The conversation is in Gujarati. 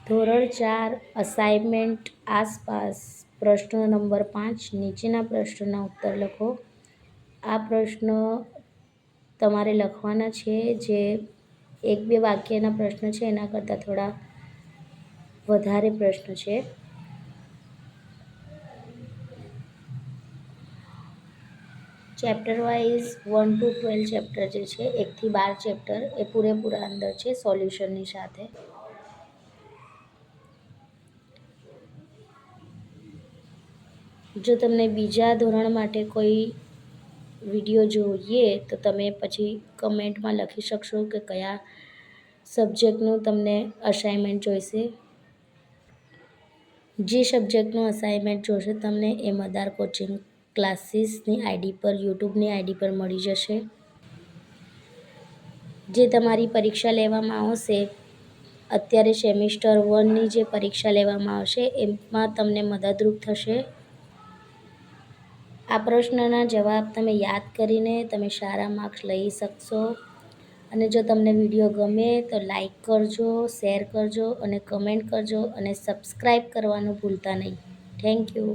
ધોરણ 4 અસાઇનમેન્ટ આસપાસ પ્રશ્ન નંબર 5 નીચેના પ્રશ્નોના ઉત્તર લખો. આ પ્રશ્નો તમારે લખવાના છે જે 1-2 વાક્યના પ્રશ્ન છે એના કરતાં થોડા વધારે પ્રશ્ન છે. ચેપ્ટર વાઇઝ 1 to 12 ચેપ્ટર જે છે 1 થી 12 ચેપ્ટર એ પૂરેપૂરા અંદર છે સોલ્યુશનની સાથે. જો તમને બીજા ધોરણ માટે કોઈ વિડીયો જોઈએ તો તમે પછી કમેન્ટમાં લખી શકશો કે કયા સબ્જેક્ટનું તમને અસાઇનમેન્ટ જોઈશે. જે સબ્જેક્ટનું અસાઇનમેન્ટ જોશે તમને એ મદાર કોચિંગ ક્લાસીસની આઈડી પર યુટ્યુબની આઈડી પર મળી જશે. જે તમારી પરીક્ષા લેવામાં આવશે અત્યારે સેમિસ્ટર 1ની જે પરીક્ષા લેવામાં આવશે એમાં તમને મદદરૂપ થશે. આ પ્રશ્નના જવાબ તમે યાદ કરીને તમે સારા માર્ક્સ લઈ શકશો. અને જો તમને વિડીયો ગમે તો લાઈક કરજો, શેર કરજો અને કમેન્ટ કરજો અને સબસ્ક્રાઈબ કરવાનું ભૂલતા નહીં. Thank you.